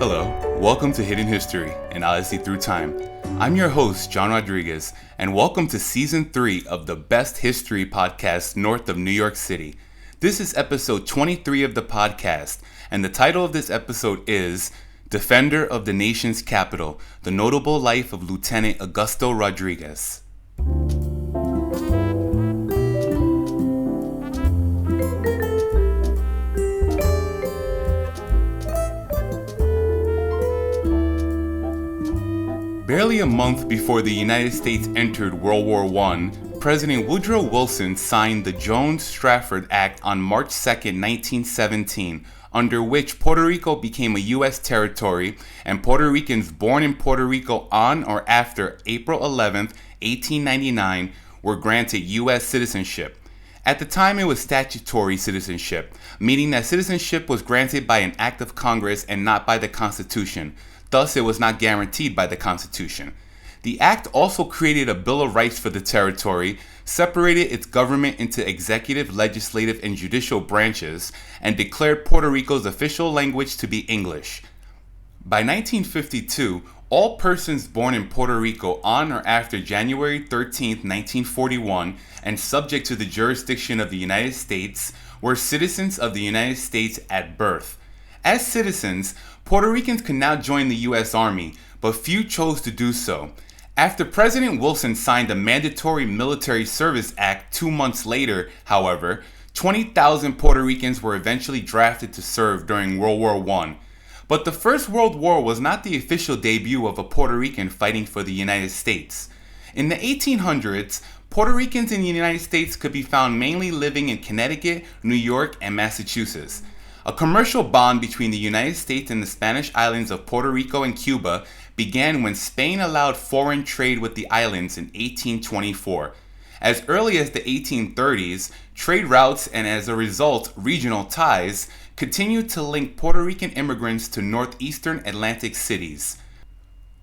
Hello, welcome to Hidden History and Odyssey Through Time. I'm your host, John Rodriguez, and welcome to Season 3 of the best history podcast north of New York City. This is episode 23 of the podcast, and the title of this episode is Defender of the Nation's Capital, The Notable Life of Lieutenant Augusto Rodríguez. Barely a month before the United States entered World War I, President Woodrow Wilson signed the Jones-Strafford Act on March 2, 1917, under which Puerto Rico became a U.S. territory, and Puerto Ricans born in Puerto Rico on or after April 11, 1899, were granted U.S. citizenship. At the time, it was statutory citizenship, meaning that citizenship was granted by an act of Congress and not by the Constitution. Thus, it was not guaranteed by the Constitution. The act also created a Bill of Rights for the territory, separated its government into executive, legislative, and judicial branches, and declared Puerto Rico's official language to be English. By 1952, all persons born in Puerto Rico on or after January 13, 1941, and subject to the jurisdiction of the United States, were citizens of the United States at birth. As citizens, Puerto Ricans could now join the U.S. Army, but few chose to do so. After President Wilson signed the Mandatory Military Service Act 2 months later, however, 20,000 Puerto Ricans were eventually drafted to serve during World War I. But the First World War was not the official debut of a Puerto Rican fighting for the United States. In the 1800s, Puerto Ricans in the United States could be found mainly living in Connecticut, New York, and Massachusetts. A commercial bond between the United States and the Spanish islands of Puerto Rico and Cuba began when Spain allowed foreign trade with the islands in 1824. As early as the 1830s, trade routes and as a result, regional ties continued to link Puerto Rican immigrants to northeastern Atlantic cities.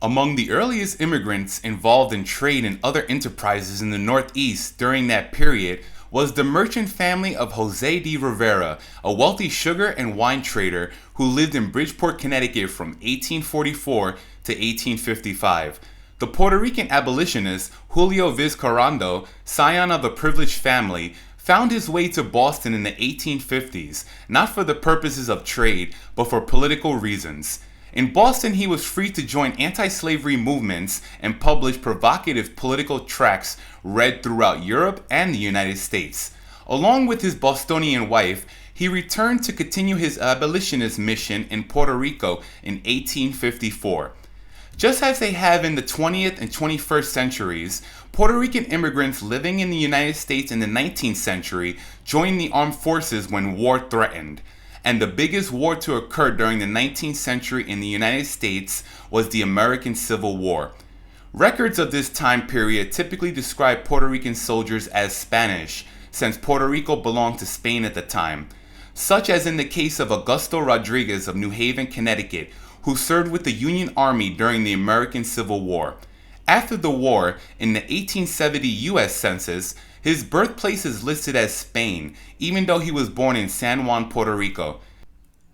Among the earliest immigrants involved in trade and other enterprises in the Northeast during that period was the merchant family of Jose de Rivera, a wealthy sugar and wine trader who lived in Bridgeport, Connecticut from 1844 to 1855. The Puerto Rican abolitionist Julio Vizcarrondo, scion of a privileged family, found his way to Boston in the 1850s, not for the purposes of trade, but for political reasons. In Boston, he was free to join anti-slavery movements and publish provocative political tracts read throughout Europe and the United States. Along with his Bostonian wife, he returned to continue his abolitionist mission in Puerto Rico in 1854. Just as they have in the 20th and 21st centuries, Puerto Rican immigrants living in the United States in the 19th century joined the armed forces when war threatened. And the biggest war to occur during the 19th century in the United States was the American Civil War. Records of this time period typically describe Puerto Rican soldiers as Spanish, since Puerto Rico belonged to Spain at the time, such as in the case of Augusto Rodríguez of New Haven, Connecticut, who served with the Union Army during the American Civil War. After the war, in the 1870 U.S. Census, his birthplace is listed as Spain, even though he was born in San Juan, Puerto Rico.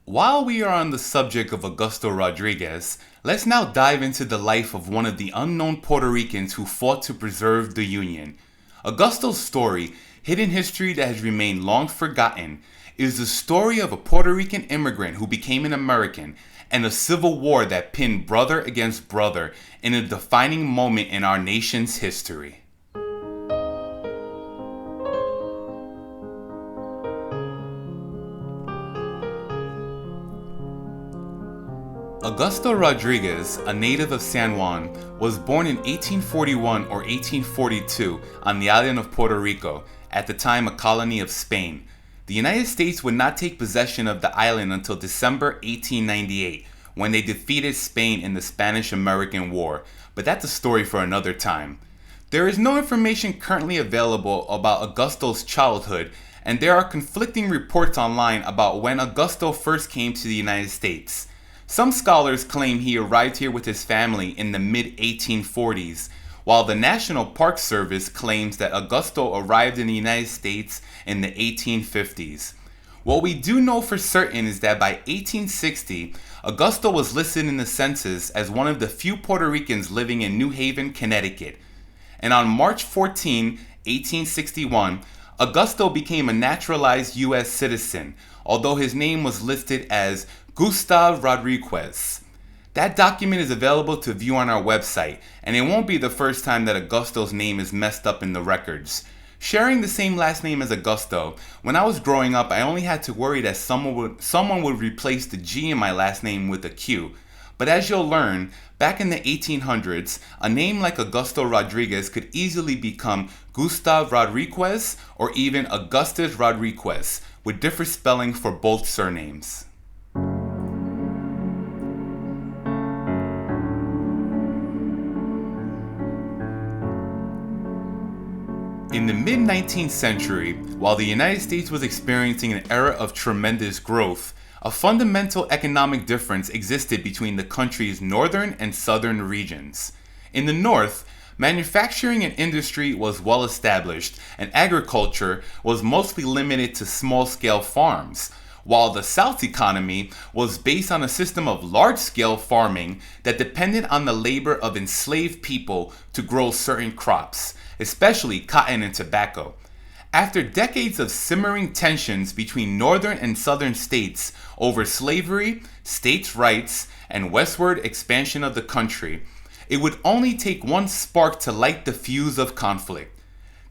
While we are on the subject of Augusto Rodríguez, let's now dive into the life of one of the unknown Puerto Ricans who fought to preserve the Union. Augusto's story, hidden history that has remained long forgotten, is the story of a Puerto Rican immigrant who became an American and a civil war that pinned brother against brother in a defining moment in our nation's history. Augusto Rodríguez, a native of San Juan, was born in 1841 or 1842 on the island of Puerto Rico, at the time a colony of Spain. The United States would not take possession of the island until December 1898, when they defeated Spain in the Spanish-American War, but that's a story for another time. There is no information currently available about Augusto's childhood, and there are conflicting reports online about when Augusto first came to the United States. Some scholars claim he arrived here with his family in the mid-1840s, while the National Park Service claims that Augusto arrived in the United States in the 1850s. What we do know for certain is that by 1860, Augusto was listed in the census as one of the few Puerto Ricans living in New Haven, Connecticut. And on March 14, 1861, Augusto became a naturalized U.S. citizen, although his name was listed as Gustav Rodriguez. That document is available to view on our website, and it won't be the first time that Augusto's name is messed up in the records. Sharing the same last name as Augusto, when I was growing up, I only had to worry that someone would replace the G in my last name with a Q. But as you'll learn, back in the 1800s, a name like Augusto Rodriguez could easily become Gustav Rodriguez or even Augustus Rodriguez, with different spelling for both surnames. In the mid-19th century, while the United States was experiencing an era of tremendous growth, a fundamental economic difference existed between the country's northern and southern regions. In the north, manufacturing and industry was well established, and agriculture was mostly limited to small-scale farms, while the South's economy was based on a system of large-scale farming that depended on the labor of enslaved people to grow certain crops, especially cotton and tobacco. After decades of simmering tensions between northern and southern states over slavery, states' rights, and westward expansion of the country, it would only take one spark to light the fuse of conflict.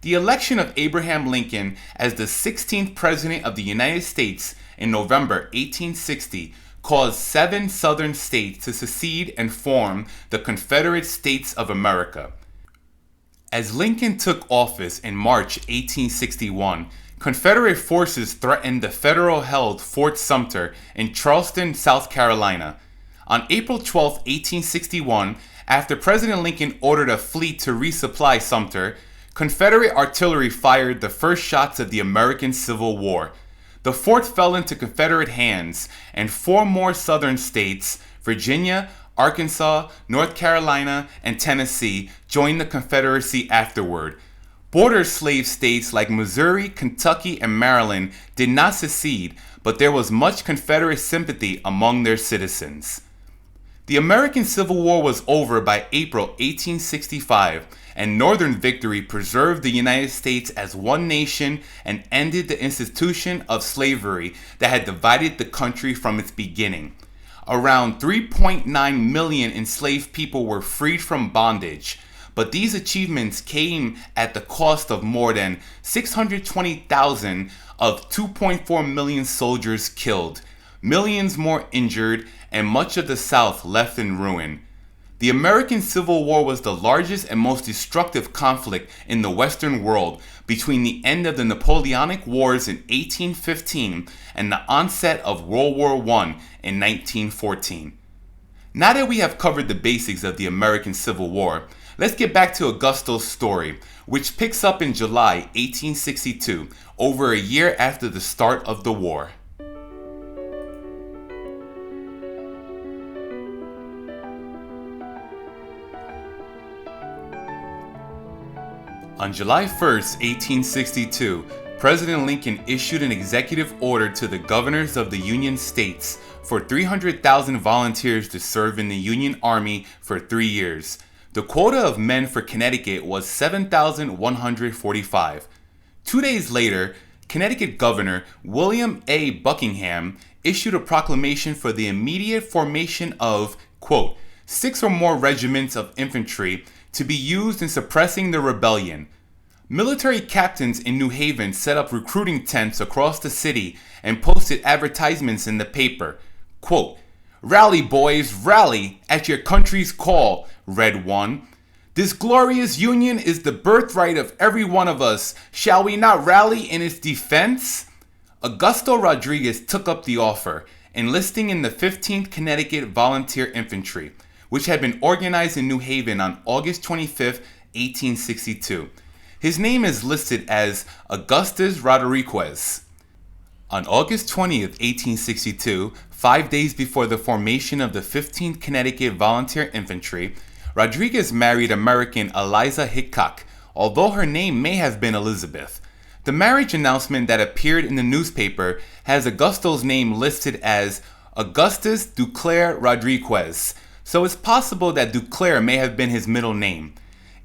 The election of Abraham Lincoln as the 16th President of the United States in November 1860 caused 7 southern states to secede and form the Confederate States of America. As Lincoln took office in March 1861, Confederate forces threatened the federal-held Fort Sumter in Charleston, South Carolina. On April 12, 1861, after President Lincoln ordered a fleet to resupply Sumter, Confederate artillery fired the first shots of the American Civil War. The fort fell into Confederate hands, and 4 more southern states, Virginia, Arkansas, North Carolina, and Tennessee, joined the Confederacy afterward. Border slave states like Missouri, Kentucky, and Maryland did not secede, but there was much Confederate sympathy among their citizens. The American Civil War was over by April 1865, and Northern victory preserved the United States as one nation and ended the institution of slavery that had divided the country from its beginning. Around 3.9 million enslaved people were freed from bondage, but these achievements came at the cost of more than 620,000 of 2.4 million soldiers killed, millions more injured, and much of the South left in ruin. The American Civil War was the largest and most destructive conflict in the Western world between the end of the Napoleonic Wars in 1815 and the onset of World War I in 1914. Now that we have covered the basics of the American Civil War, let's get back to Augusto's story, which picks up in July 1862, over a year after the start of the war. On July 1, 1862, President Lincoln issued an executive order to the governors of the Union states for 300,000 volunteers to serve in the Union Army for 3 years. The quota of men for Connecticut was 7,145. 2 days later, Connecticut Governor William A. Buckingham issued a proclamation for the immediate formation of, quote, 6 or more regiments of infantry to be used in suppressing the rebellion. Military captains in New Haven set up recruiting tents across the city and posted advertisements in the paper. Quote, "Rally, boys, rally at your country's call," read one. "This glorious union is the birthright of every one of us. Shall we not rally in its defense?" Augusto Rodriguez took up the offer, enlisting in the 15th Connecticut Volunteer Infantry, which had been organized in New Haven on August 25, 1862. His name is listed as Augustus Rodriguez. On August 20th, 1862, 5 days before the formation of the 15th Connecticut Volunteer Infantry, Rodriguez married American Eliza Hickok, although her name may have been Elizabeth. The marriage announcement that appeared in the newspaper has Augusto's name listed as Augustus Duclair Rodriguez, so it's possible that Duclair may have been his middle name.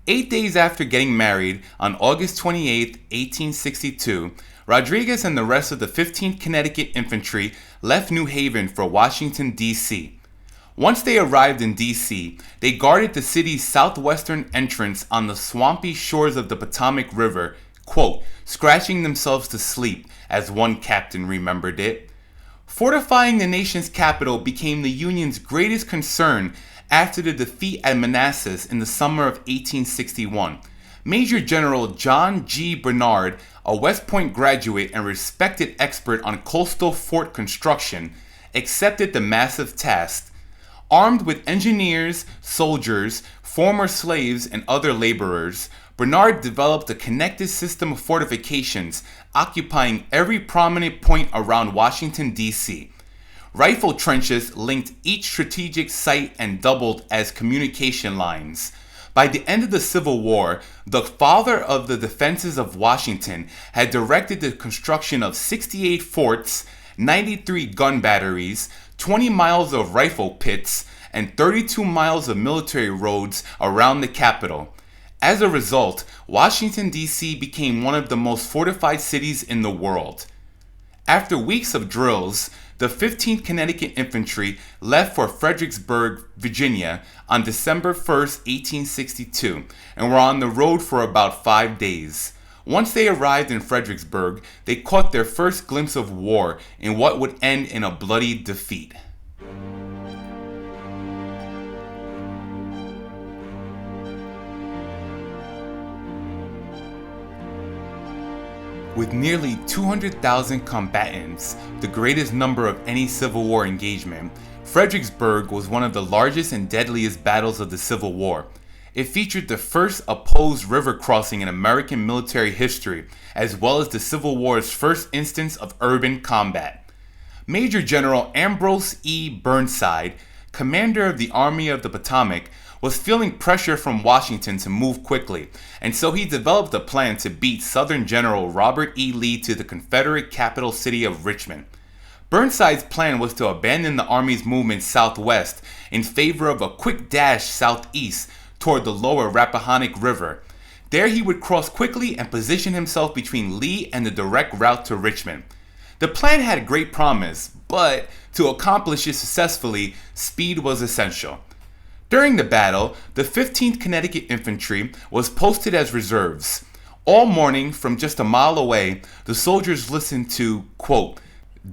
8 days after getting married, on August 28, 1862, Rodriguez and the rest of the 15th Connecticut Infantry left New Haven for Washington, D.C. Once they arrived in D.C., they guarded the city's southwestern entrance on the swampy shores of the Potomac River, quote, scratching themselves to sleep, as one captain remembered it. Fortifying the nation's capital became the Union's greatest concern after the defeat at Manassas in the summer of 1861. Major General John G. Barnard, a West Point graduate and respected expert on coastal fort construction, accepted the massive task. Armed with engineers, soldiers, former slaves, and other laborers, Barnard developed a connected system of fortifications occupying every prominent point around Washington, D.C. Rifle trenches linked each strategic site and doubled as communication lines. By the end of the Civil War, the father of the defenses of Washington had directed the construction of 68 forts, 93 gun batteries, 20 miles of rifle pits, and 32 miles of military roads around the capital. As a result, Washington, D.C. became one of the most fortified cities in the world. After weeks of drills, the 15th Connecticut Infantry left for Fredericksburg, Virginia on December 1, 1862, and were on the road for about 5 days. Once they arrived in Fredericksburg, they caught their first glimpse of war in what would end in a bloody defeat. With nearly 200,000 combatants, the greatest number of any Civil War engagement, Fredericksburg was one of the largest and deadliest battles of the Civil War. It featured the first opposed river crossing in American military history, as well as the Civil War's first instance of urban combat. Major General Ambrose E. Burnside, commander of the Army of the Potomac, was feeling pressure from Washington to move quickly, and so he developed a plan to beat Southern General Robert E. Lee to the Confederate capital city of Richmond. Burnside's plan was to abandon the Army's movement southwest in favor of a quick dash southeast toward the lower Rappahannock River. There he would cross quickly and position himself between Lee and the direct route to Richmond. The plan had great promise, but to accomplish it successfully, speed was essential. During the battle, the 15th Connecticut Infantry was posted as reserves. All morning, from just a mile away, the soldiers listened to, quote,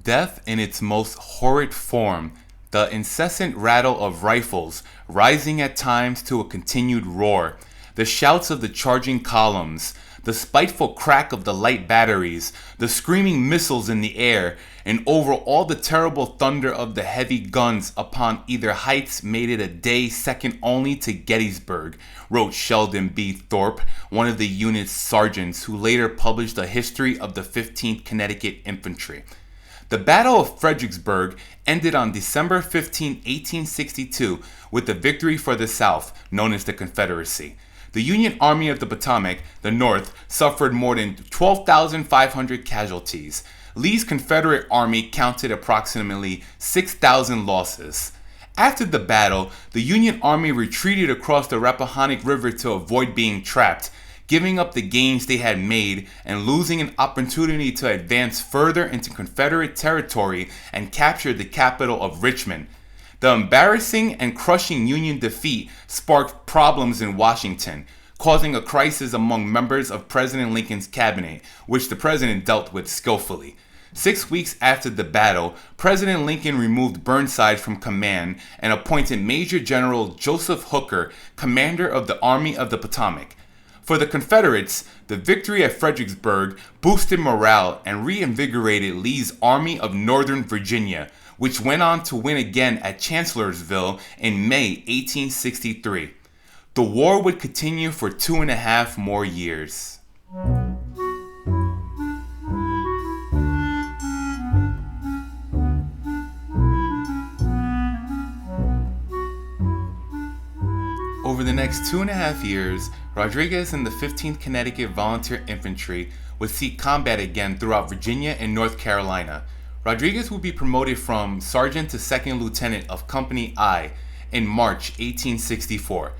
death in its most horrid form, the incessant rattle of rifles rising at times to a continued roar, the shouts of the charging columns, the spiteful crack of the light batteries, the screaming missiles in the air, and over all the terrible thunder of the heavy guns upon either heights made it a day second only to Gettysburg, wrote Sheldon B. Thorpe, one of the unit's sergeants who later published a history of the 15th Connecticut Infantry. The Battle of Fredericksburg ended on December 15, 1862, with a victory for the South, known as the Confederacy. The Union Army of the Potomac, the North, suffered more than 12,500 casualties. Lee's Confederate Army counted approximately 6,000 losses. After the battle, the Union Army retreated across the Rappahannock River to avoid being trapped, giving up the gains they had made and losing an opportunity to advance further into Confederate territory and capture the capital of Richmond. The embarrassing and crushing Union defeat sparked problems in Washington, causing a crisis among members of President Lincoln's cabinet, which the president dealt with skillfully. 6 weeks after the battle, President Lincoln removed Burnside from command and appointed Major General Joseph Hooker, commander of the Army of the Potomac. For the Confederates, the victory at Fredericksburg boosted morale and reinvigorated Lee's Army of Northern Virginia, which went on to win again at Chancellorsville in May 1863. The war would continue for 2.5 more years. Over the next 2.5 years, Rodriguez and the 15th Connecticut Volunteer Infantry would see combat again throughout Virginia and North Carolina. Rodriguez would be promoted from sergeant to second lieutenant of Company I in March 1864.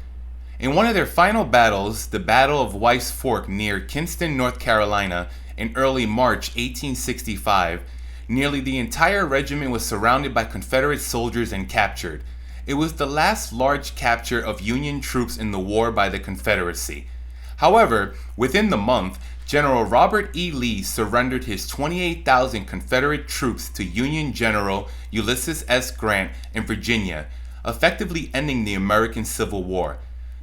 In one of their final battles, the Battle of White's Fork near Kinston, North Carolina, in early March 1865, nearly the entire regiment was surrounded by Confederate soldiers and captured. It was the last large capture of Union troops in the war by the Confederacy. However, within the month, General Robert E. Lee surrendered his 28,000 Confederate troops to Union General Ulysses S. Grant in Virginia, effectively ending the American Civil War.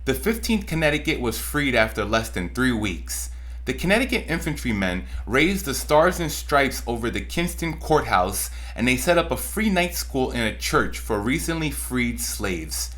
The 15th Connecticut was freed after less than 3 weeks. The Connecticut infantrymen raised the stars and stripes over the Kinston courthouse, and they set up a free night school in a church for recently freed slaves.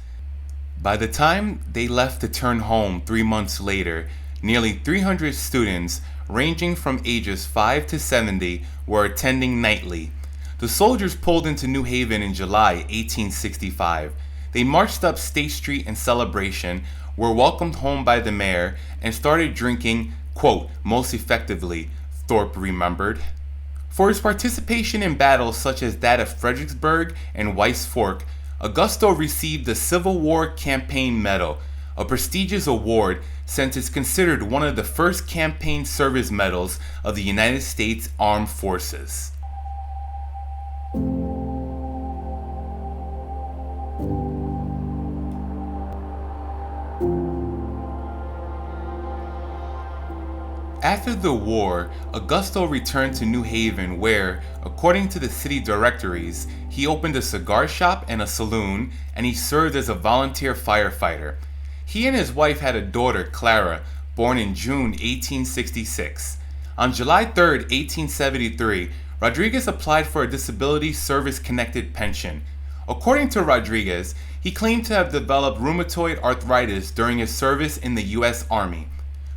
By the time they left to turn home 3 months later, nearly 300 students, ranging from ages 5 to 70, were attending nightly. The soldiers pulled into New Haven in July 1865. They marched up State Street in celebration, were welcomed home by the mayor, and started drinking, quote, most effectively, Thorpe remembered. For his participation in battles such as that of Fredericksburg and White's Fork, Augusto received the Civil War Campaign Medal, a prestigious award since it's considered one of the first campaign service medals of the United States Armed Forces. After the war, Augusto returned to New Haven where, according to the city directories, he opened a cigar shop and a saloon, and he served as a volunteer firefighter. He and his wife had a daughter, Clara, born in June 1866. On July 3, 1873, Rodriguez applied for a disability service-connected pension. According to Rodriguez, he claimed to have developed rheumatoid arthritis during his service in the U.S. Army.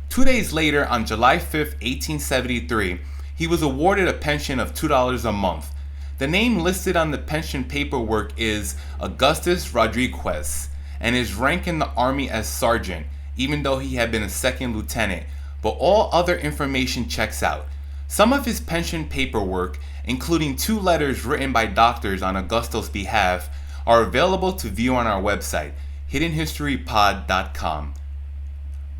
2 days later, on July 5, 1873, he was awarded a pension of $2 a month. The name listed on the pension paperwork is Augustus Rodriguez, and his rank in the Army as sergeant, even though he had been a second lieutenant, but all other information checks out. Some of his pension paperwork, including 2 letters written by doctors on Augusto's behalf, are available to view on our website, HiddenHistoryPod.com.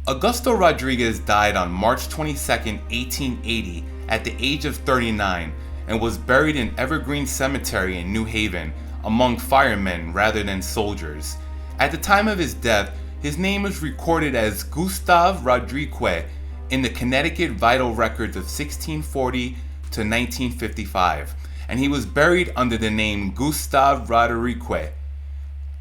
Augusto Rodriguez died on March 22, 1880, at the age of 39, and was buried in Evergreen Cemetery in New Haven, among firemen rather than soldiers. At the time of his death, his name was recorded as Gustav Rodriguez in the Connecticut Vital Records of 1640 to 1955, and he was buried under the name Gustav Rodriguez.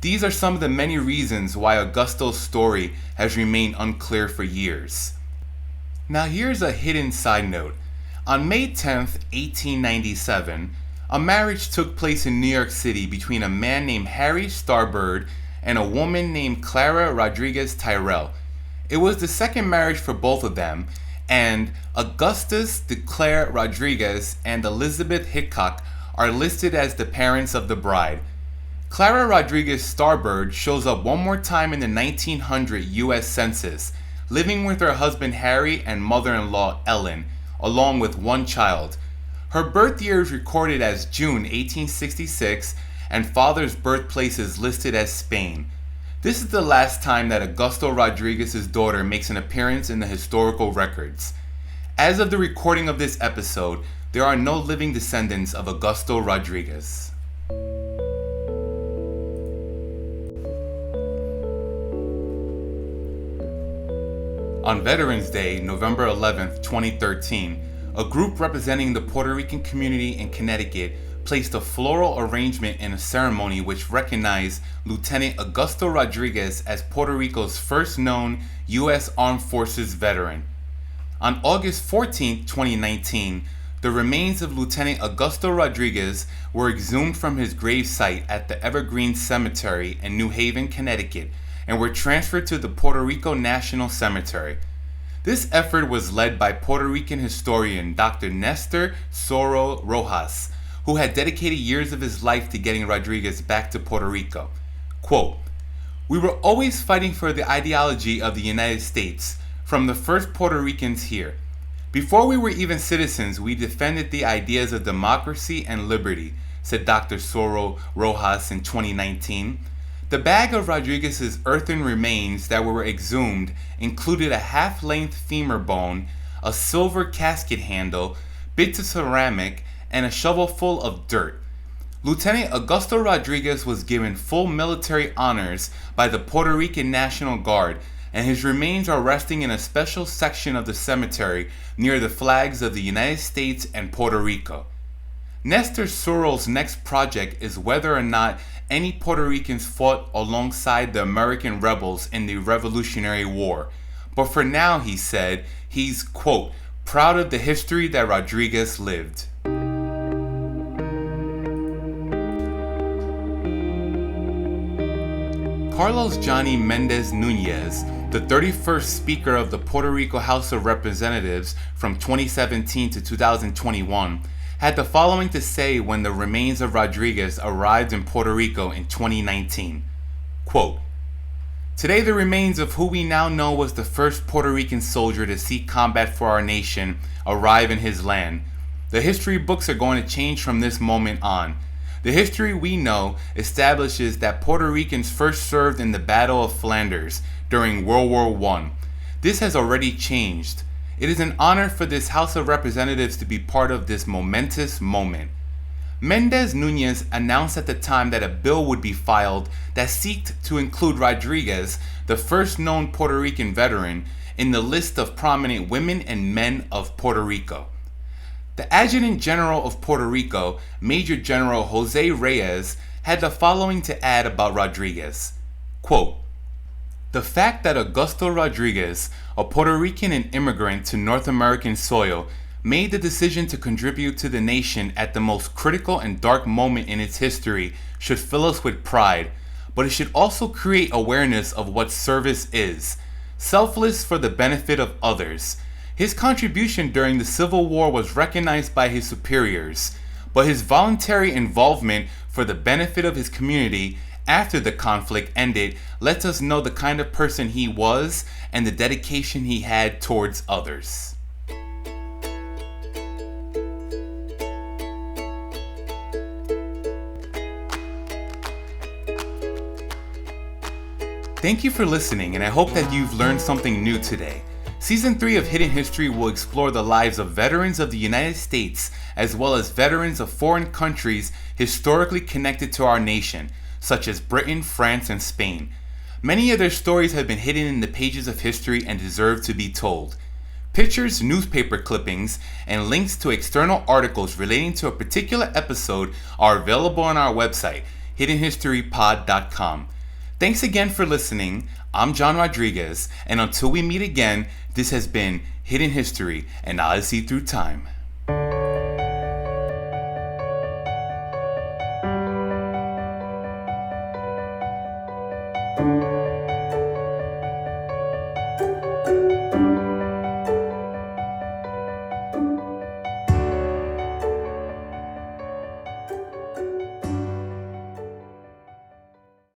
These are some of the many reasons why Augusto's story has remained unclear for years. Now here's a hidden side note. On May 10, 1897, a marriage took place in New York City between a man named Harry Starbird and a woman named Clara Rodriguez Tyrell. It was the second marriage for both of them, and Augustus de Clare Rodriguez and Elizabeth Hickok are listed as the parents of the bride. Clara Rodriguez Starbird shows up one more time in the 1900 U.S. Census, living with her husband Harry and mother-in-law Ellen, along with one child. Her birth year is recorded as June 1866, and father's birthplace is listed as Spain. This is the last time that Augusto Rodriguez's daughter makes an appearance in the historical records. As of the recording of this episode, there are no living descendants of Augusto Rodriguez. On Veterans Day, November 11, 2013, a group representing the Puerto Rican community in Connecticut placed a floral arrangement in a ceremony which recognized Lieutenant Augusto Rodriguez as Puerto Rico's first known U.S. Armed Forces veteran. On August 14, 2019, the remains of Lieutenant Augusto Rodriguez were exhumed from his gravesite at the Evergreen Cemetery in New Haven, Connecticut, and were transferred to the Puerto Rico National Cemetery. This effort was led by Puerto Rican historian Dr. Nestor Soro Rojas, who had dedicated years of his life to getting Rodriguez back to Puerto Rico. Quote, "We were always fighting for the ideology of the United States, from the first Puerto Ricans here. Before we were even citizens, we defended the ideas of democracy and liberty, said Dr. Soro Rojas in 2019. The bag of Rodriguez's earthen remains that were exhumed included a half-length femur bone, a silver casket handle, bits of ceramic, and a shovelful of dirt. Lieutenant Augusto Rodríguez was given full military honors by the Puerto Rican National Guard, and his remains are resting in a special section of the cemetery near the flags of the United States and Puerto Rico. Nestor Soro's next project is whether or not any Puerto Ricans fought alongside the American rebels in the Revolutionary War. But for now, he said, he's, quote, proud of the history that Rodriguez lived. Carlos Johnny Mendez Nunez, the 31st Speaker of the Puerto Rico House of Representatives from 2017 to 2021, had the following to say when the remains of Rodriguez arrived in Puerto Rico in 2019. Quote, today the remains of who we now know was the first Puerto Rican soldier to see combat for our nation arrive in his land. The history books are going to change from this moment on. The history we know establishes that Puerto Ricans first served in the Battle of Flanders during World War I. This has already changed. It is an honor for this House of Representatives to be part of this momentous moment. Mendez Nunez announced at the time that a bill would be filed that sought to include Rodriguez, the first known Puerto Rican veteran, in the list of prominent women and men of Puerto Rico. The Adjutant General of Puerto Rico, Major General Jose Reyes, had the following to add about Rodriguez. Quote, the fact that Augusto Rodríguez, a Puerto Rican and immigrant to North American soil, made the decision to contribute to the nation at the most critical and dark moment in its history should fill us with pride, but it should also create awareness of what service is, selfless for the benefit of others. His contribution during the Civil War was recognized by his superiors, but his voluntary involvement for the benefit of his community after the conflict ended lets us know the kind of person he was and the dedication he had towards others. Thank you for listening, and I hope that you've learned something new today. Season 3 of Hidden History will explore the lives of veterans of the United States as well as veterans of foreign countries historically connected to our nation, such as Britain, France, and Spain. Many of their stories have been hidden in the pages of history and deserve to be told. Pictures, newspaper clippings, and links to external articles relating to a particular episode are available on our website, hiddenhistorypod.com. Thanks again for listening. I'm John Rodriguez, and until we meet again, this has been Hidden History and Odyssey Through Time.